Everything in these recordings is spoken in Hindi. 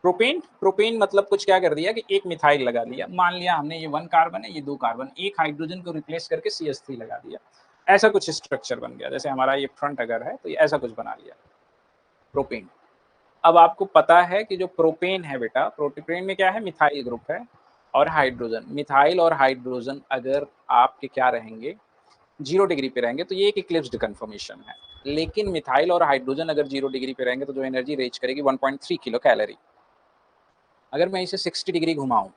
प्रोपेन मतलब कुछ क्या कर दिया कि एक मिथाइल लगा दिया, मान लिया हमने ये 1 कार्बन है, ये 2 कार्बन, एक हाइड्रोजन को रिप्लेस करके CH3 लगा दिया, ऐसा कुछ स्ट्रक्चर बन गया। जैसे हमारा ये फ्रंट अगर है तो ये ऐसा कुछ बना लिया प्रोपेन। अब आपको पता है कि जो प्रोपेन है बेटा, प्रोपेन में क्या है, मिथाइल ग्रुप है और हाइड्रोजन। मिथाइल और हाइड्रोजन अगर आपके क्या रहेंगे, 0 डिग्री पे रहेंगे तो ये एक इक्लिप्स्ड कन्फर्मेशन है। लेकिन मिथाइल और हाइड्रोजन अगर 0 डिग्री पे रहेंगे तो जो एनर्जी रीच करेगी 1.3 किलो कैलोरी। अगर मैं इसे 60 डिग्री घुमाऊं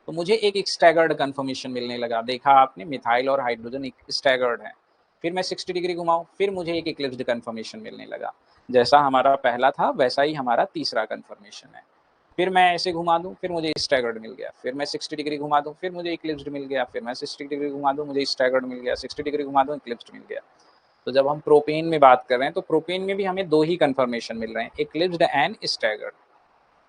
तो मुझे एक स्टैगर्ड कन्फर्मेशन मिलने लगा। देखा आपने, मिथाइल और हाइड्रोजन एक स्टैगर्ड है। फिर मैं 60 डिग्री घुमाऊं, फिर मुझे एक इक्लिप्स्ड कन्फर्मेशन मिलने लगा। जैसा हमारा पहला था वैसा ही हमारा तीसरा कन्फर्मेशन है। फिर मैं ऐसे घुमा दूं, फिर मुझे स्टैगर्ड मिल गया। फिर मैं 60 डिग्री घुमा दूं, फिर मुझे इक्लिप्स्ड मिल गया। फिर मैं 60 डिग्री घुमा दूं, मुझे स्टैगर्ड मिल गया। 60 डिग्री घुमा दूं, इक्लिप्स्ड मिल गया। तो जब हम प्रोपेन में बात कर रहे हैं तो प्रोपेन में भी हमें 2 ही कन्फर्मेशन मिल रहे हैं, इक्लिप्स्ड एंड स्टैगर्ड।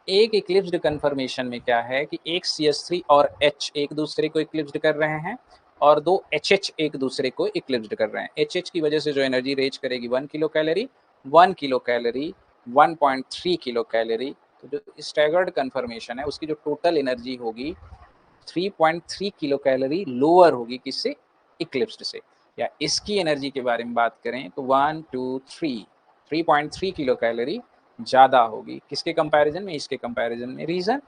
एक इक्लिप्स्ड कन्फर्मेशन में क्या है कि एक CH3 और H एक दूसरे को इक्लिप्स्ड कर रहे हैं और 2 HH एक दूसरे को इक्लिप्स्ड कर रहे हैं। HH की वजह से जो एनर्जी रेज करेगी 1 kilo calorie, 1 kilo calorie, 1.3 kilo calorie. तो जो स्टैगर्ड कन्फर्मेशन है उसकी जो टोटल एनर्जी होगी 3.3 किलो कैलोरी लोअर होगी, किससे, इक्लिप्स्ड से। या इसकी एनर्जी के बारे में बात करें तो 1 2 3 3.3 किलो कैलोरी ज़्यादा होगी। किसके कंपैरिजन में, इसके कंपैरिजन में। रीज़न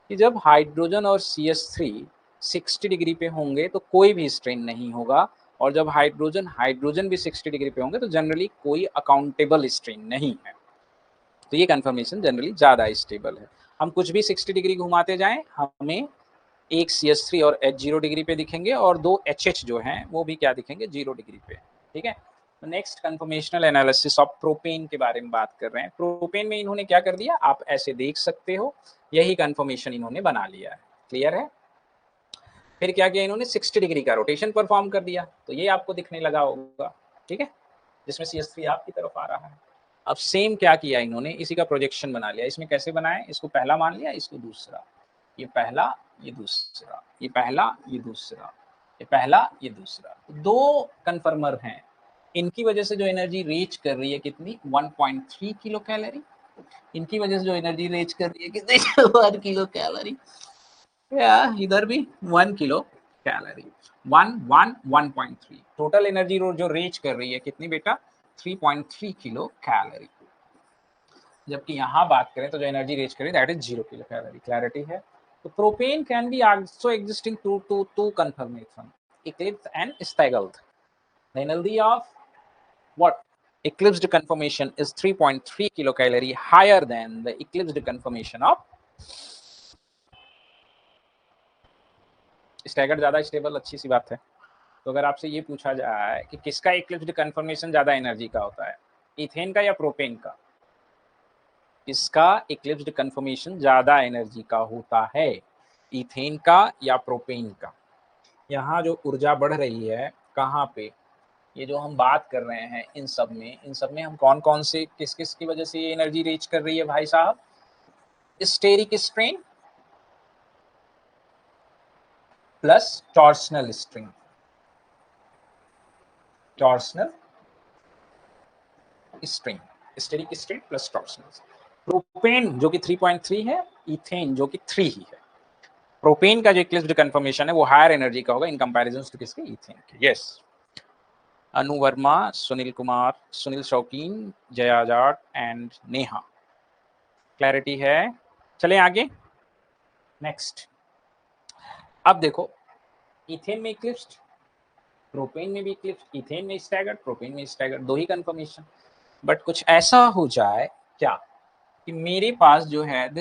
कि जब हाइड्रोजन और CH3 60 डिग्री पे होंगे तो कोई भी स्ट्रेन नहीं होगा, और जब हाइड्रोजन भी 60 डिग्री पे होंगे तो जनरली कोई अकाउंटेबल स्ट्रेन नहीं है। तो ये कंफर्मेशन जनरली ज़्यादा स्टेबल है। हम कुछ भी 60 डिग्री घुमाते जाएं, हमें एक CH3 और H 0 डिग्री पे दिखेंगे और 2 HH जो हैं वो भी क्या दिखेंगे, 0 डिग्री पे। ठीक है। तो next conformational analysis of propane के बारे में बात कर रहे हैं। प्रोपेन में इन्होंने क्या कर दिया, आप ऐसे देख सकते हो, यही कंफर्मेशन इन्होंने बना लिया है। क्लियर है। फिर क्या किया इन्होंने, 60 डिग्री का रोटेशन परफॉर्म कर दिया, तो ये आपको दिखने लगा होगा। ठीक है, जिसमें CH3 आपकी तरफ आ रहा है। अब सेम क्या किया इन्होंने, इसी का प्रोजेक्शन बना लिया। इसमें कैसे बनाए, इसको पहला मान लिया, इसको दूसरा, ये पहला ये दूसरा, ये पहला ये दूसरा, ये पहला ये दूसरा। 2 कन्फर्मर हैं, इनकी वजह से जो एनर्जी रीच कर रही है कितनी, 1.3 किलो कैलोरी। इनकी वजह से जो एनर्जी रीच कर रही है कितनी, 1 किलो कैलोरी। या इधर भी 1 किलो कैलोरी। 1.3 टोटल एनर्जी जो रीच कर रही है कितनी बेटा, 3.3 किलो कैलोरी। जबकि यहाँ बात करें तो जो एनर्जी रीच करें that is 0 kilo calorie. Clarity है। तो propane can be also existing two conformation, eclipsed and staggered. The energy of what, eclipsed conformation is 3.3 kilocalorie higher than the eclipsed conformation of staggered। ज्यादा स्टेबल, अच्छी सी बात है। तो अगर आपसे ये पूछा जाए कि किसका इक्लिप्स्ड कन्फर्मेशन ज्यादा एनर्जी का होता है, इथेन का या प्रोपेन का, इसका इक्लिप्स्ड कन्फर्मेशन ज्यादा एनर्जी का होता है, इथेन का या प्रोपेन का। यहाँ जो ऊर्जा बढ़ रही है कहाँ पे, ये जो हम बात कर रहे हैं इन सब में हम कौन कौन से, किस किस की वजह से ये एनर्जी रीच कर रही है भाई साहब, steric strain plus torsional strain, torsional strain, steric strain plus torsional. Propane जो कि 3.3 है, इथेन जो कि 3 ही है। प्रोपेन का जो इक्लिप्स्ड कन्फर्मेशन है वो हायर एनर्जी का होगा इन कंपैरिजन टू किसके, इथेन के। यस। अनु वर्मा, सुनील कुमार, सुनील शौकीन, जया जाट एंड नेहा। क्लैरिटी है। चलें आगे। नेक्स्ट, अब देखो, इथेन में इक्लिप्स्ड, प्रोपेन में भी इक्लिप्स्ड, इथेन में स्टैगर्ड, प्रोपेन में स्टैगर्ड, 2 ही कंफर्मेशन। बट कुछ ऐसा हो जाए क्या कि मेरे पास जो है